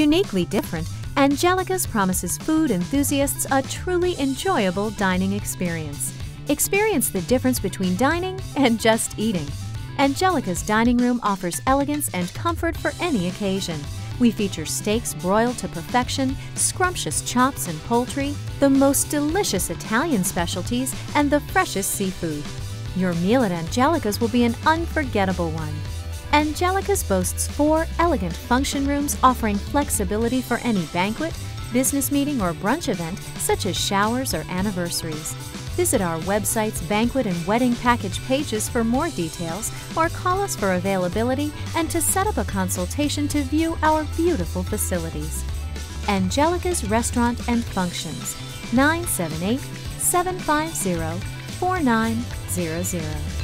Uniquely different, Angelica's promises food enthusiasts a truly enjoyable dining experience. Experience the difference between dining and just eating. Angelica's dining room offers elegance and comfort for any occasion. We feature steaks broiled to perfection, scrumptious chops and poultry, the most delicious Italian specialties, and the freshest seafood. Your meal at Angelica's will be an unforgettable one. Angelica's boasts 4 elegant function rooms offering flexibility for any banquet, business meeting, or brunch event, such as showers or anniversaries. Visit our website's banquet and wedding package pages for more details, or call us for availability and to set up a consultation to view our beautiful facilities. Angelica's Restaurant and Functions, 978-750-4900.